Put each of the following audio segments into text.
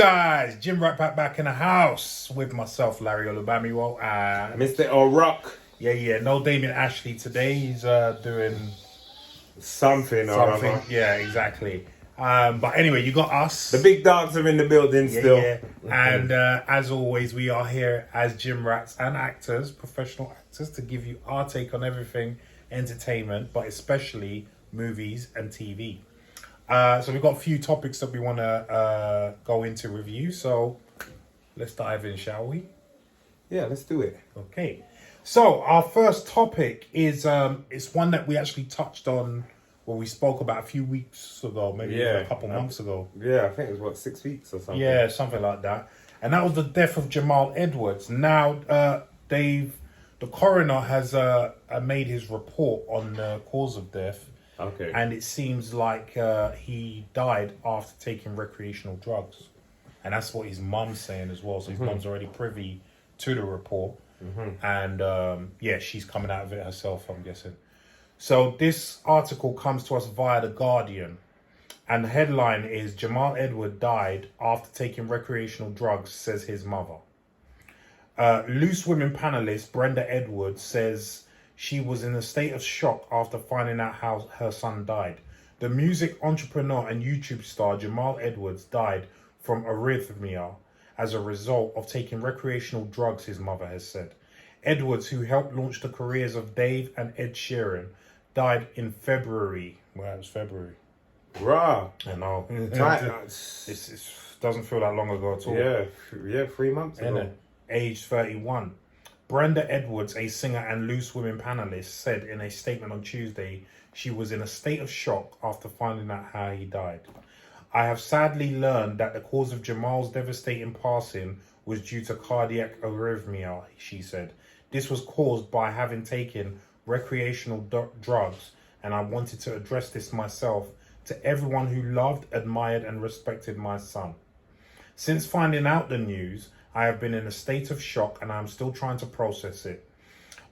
guys? Jim right back in the house with myself, Larry Olubamiwo, and Mr. O'Rock. No Damien Ashley today. He's doing Something. Yeah, exactly. But anyway, you got us. The big dogs are in the building still. Yeah. And as always, we are here as gym rats and actors, professional actors, to give you our take on everything entertainment, but especially movies and TV. So we've got a few topics that we want to go into review. So let's dive in, shall we? Yeah, let's do it. Okay. So our first topic is it's one that we actually touched on when we spoke about a few weeks ago, maybe a couple months ago. Yeah, I think it was 6 weeks or something. Yeah, something like that. And that was the death of Jamal Edwards. Now, the coroner has made his report on the cause of death. Okay. And it seems like he died after taking recreational drugs. And that's what his mum's saying as well. So his mum's already privy to the report. And she's coming out of it herself, I'm guessing. So this article comes to us via The Guardian. And the headline is, Jamal Edward died after taking recreational drugs, says his mother. Loose Women panelist Brenda Edwards says she was in a state of shock after finding out how her son died. The music entrepreneur and YouTube star Jamal Edwards died from arrhythmia as a result of taking recreational drugs, his mother has said. Edwards, who helped launch the careers of Dave and Ed Sheeran, died in February. Well, it was February. Rah. I know. It doesn't feel that long ago at all. Yeah, 3 months ago. Aged 31. Brenda Edwards, a singer and Loose Women panelist, said in a statement on Tuesday she was in a state of shock after finding out how he died. I have sadly learned that the cause of Jamal's devastating passing was due to cardiac arrhythmia, she said. This was caused by having taken recreational drugs, and I wanted to address this myself to everyone who loved, admired, and respected my son. Since finding out the news, I have been in a state of shock and I'm still trying to process it.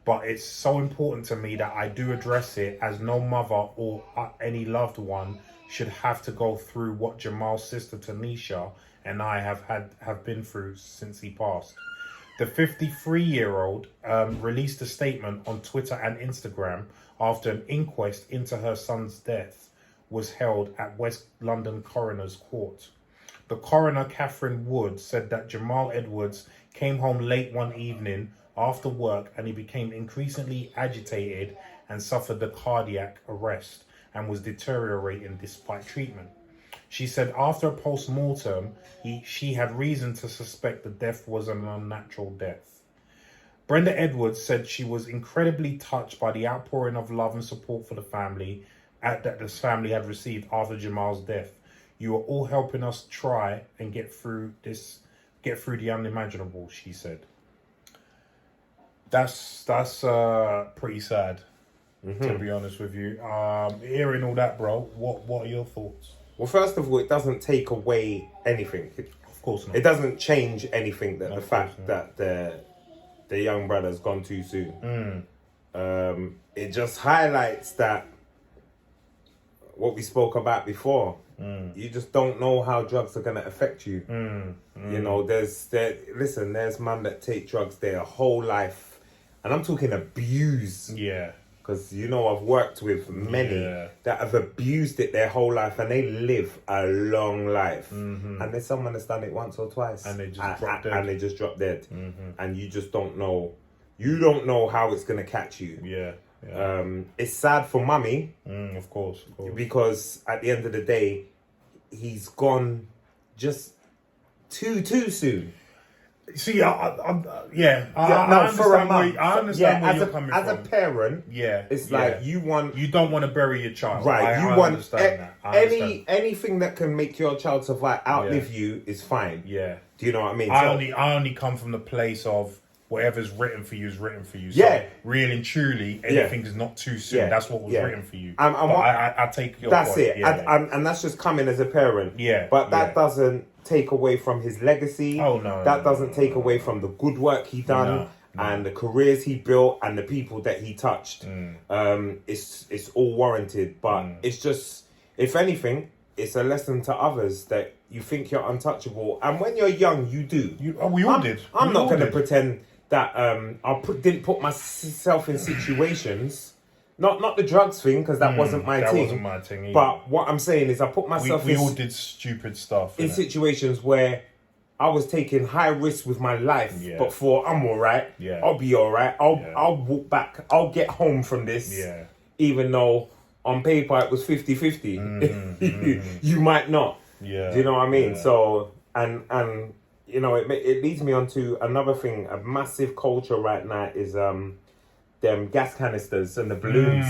But it's so important to me that I do address it, as no mother or any loved one should have to go through what Jamal's sister Tanisha and I have been through since he passed. The 53-year-old released a statement on Twitter and Instagram after an inquest into her son's death was held at West London Coroner's Court. The coroner, Catherine Wood, said that Jamal Edwards came home late one evening after work and he became increasingly agitated and suffered a cardiac arrest and was deteriorating despite treatment. She said after a post-mortem, she had reason to suspect the death was an unnatural death. Brenda Edwards said she was incredibly touched by the outpouring of love and support for the family that this family had received after Jamal's death. You are all helping us try and get through the unimaginable, she said. That's pretty sad, to be honest with you. Hearing all that, bro, what are your thoughts? Well, first of all, it doesn't take away anything. Of course not. It doesn't change anything that the fact that the young brother's gone too soon. It just highlights that what we spoke about before. You just don't know how drugs are going to affect you. You know, there's man that take drugs their whole life, and I'm talking abuse. Yeah. Because, you know, I've worked with many that have abused it their whole life, and they live a long life. And there's someone that's done it once or twice, and they just drop dead. And they just drop dead. And you just don't know. You don't know how it's going to catch you. Yeah. It's sad for mummy. Of course. Because at the end of the day, he's gone just too soon. See, I understand where you're coming from. As a parent, it's like you don't want to bury your child. Right. I understand that. Anything that can make your child survive, outlive you is fine. Yeah. Do you know what I mean? I only come from the place of whatever's written for you is written for you. So really and truly, anything is not too soon. That's what was written for you. I take your point. That's it. And that's just coming as a parent. Yeah. But that doesn't take away from his legacy. Oh, no. That doesn't take away from the good work he done and the careers he built and the people that he touched. It's all warranted. But it's just, if anything, it's a lesson to others that you think you're untouchable, and when you're young, you do. We all did. I'm We not all going to did. pretend that didn't put myself in situations. Not the drugs thing, because that wasn't my that thing. wasn't my thing either. But what I'm saying is, I put myself we all did stupid stuff in situations where I was taking high risks with my life, but I'm all right. Yeah. I'll be all right. I'll walk back. I'll get home from this. Yeah. Even though on paper it was 50-50. You might not. Yeah. Do you know what I mean? Yeah. So, and you know, it leads me on to another thing. A massive culture right now is them gas canisters and the balloons.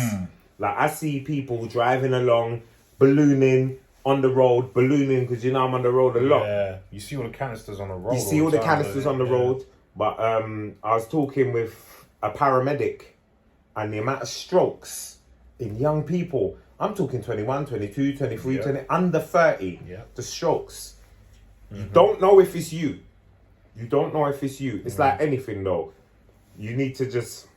Like, I see people driving along, ballooning on the road, because you know I'm on the road a lot. Yeah, you see all the canisters on the road. You see all the canisters on the road. But I was talking with a paramedic, and the amount of strokes in young people, I'm talking 21, 22, 23, 20, under 30, the strokes. You don't know if it's you. You don't know if it's you. It's like anything though. You need to just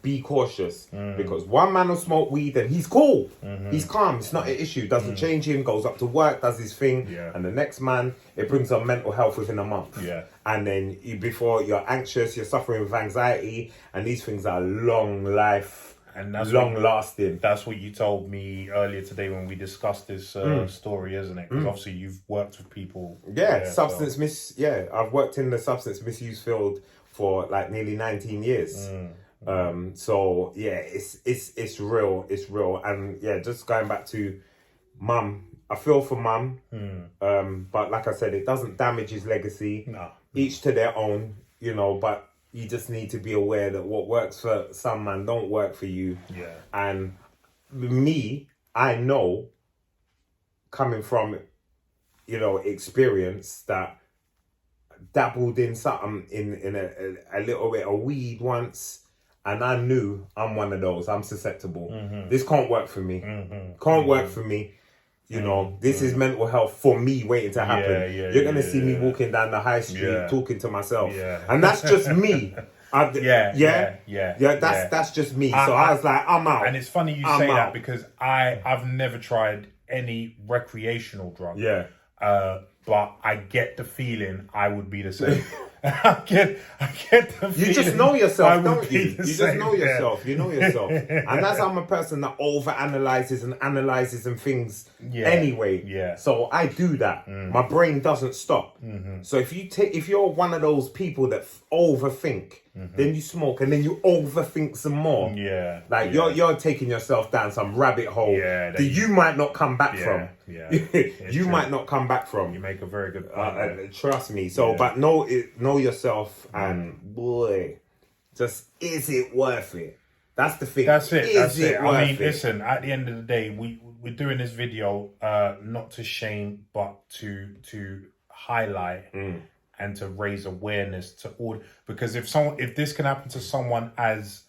be cautious, because one man will smoke weed and he's cool. He's calm. It's not an issue. Doesn't change him. Goes up to work, does his thing. And the next man, it brings on mental health within a month. And then before you're anxious, you're suffering with anxiety, and these things are long life and that's long lasting. That's what you told me earlier today when we discussed this story, isn't it? Because obviously you've worked with people. I've worked in the substance misuse field for like nearly 19 years. So yeah, it's real, and yeah, just going back to mum, I feel for mum, but like I said, it doesn't damage his legacy. No. Each to their own, you know, but you just need to be aware that what works for some man don't work for you. And me, I know, coming from, you know, experience, that dabbled in something in a little bit of weed once, and I knew I'm one of those. I'm susceptible. This can't work for me. Can't work for me. You know, this is mental health for me waiting to happen. You're going to see me walking down the high street talking to myself. And that's just me. That's just me. So I was like, I'm out. And it's funny you say that, because I've never tried any recreational drug. But I get the feeling I would be the same. I get the feeling. You just know yourself, don't you? You just know yourself. You know yourself. And that's I'm a person that overanalyzes and things anyway. So I do that. My brain doesn't stop. So if you're one of those people that overthink, then you smoke and then you overthink some more. You're taking yourself down some rabbit hole that you might not come back from. You might not come back from. You make a very good point. Trust me. So, but know yourself, and boy, just is it worth it? That's the thing. That's it. Is it worth I mean, it? listen. At the end of the day, we're doing this video not to shame, but to highlight and to raise awareness to all. Because if this can happen to someone as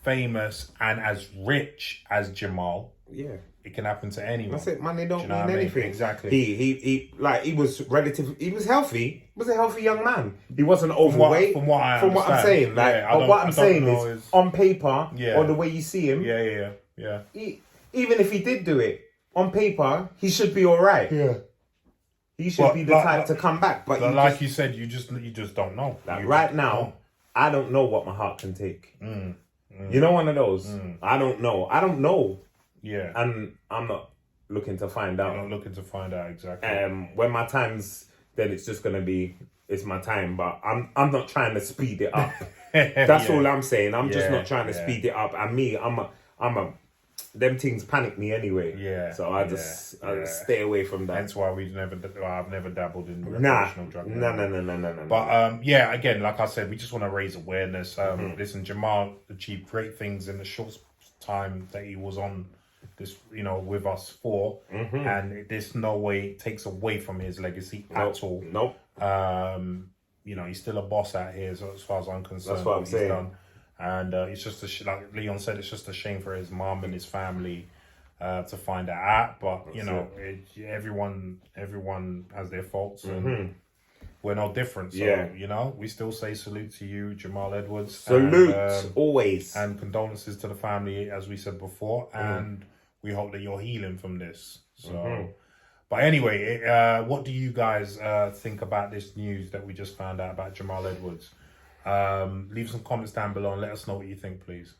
famous and as rich as Jamal, it can happen to anyone. That's it. Money don't mean I mean? anything. Exactly. He was healthy. He was a healthy young man. He wasn't overweight. From what I'm saying, but what I'm saying is, on paper, Yeah. or the way you see him, even if he did do it on paper, he should be all right. He should be the type to come back. But you said, you just don't know. Like right now, I don't know what my heart can take. You know, one of those. I don't know. Yeah. And I'm not looking to find out. You're not looking to find out, exactly. When my time's, then it's just gonna be, it's my time. But I'm not trying to speed it up. That's all I'm saying. I'm just not trying to speed it up. And me, I'm a them things panic me anyway. So I just stay away from that. That's why I've never dabbled in recreational drug. No. But again, like I said, we just want to raise awareness. Listen, Jamal achieved great things in the short time that he was on this, you know, with us for, and this no way takes away from his legacy at all. Nope. You know, he's still a boss out here, so as far as I'm concerned. That's what I'm saying. Done. And it's just like Leon said, it's just a shame for his mum and his family to find that out. But you know, everyone has their faults, and we're no different. So you know, we still say salute to you, Jamal Edwards. Salute always, and condolences to the family, as we said before. And we hope that you're healing from this. So, but anyway, what do you guys think about this news that we just found out about Jamal Edwards? Leave some comments down below and let us know what you think, please.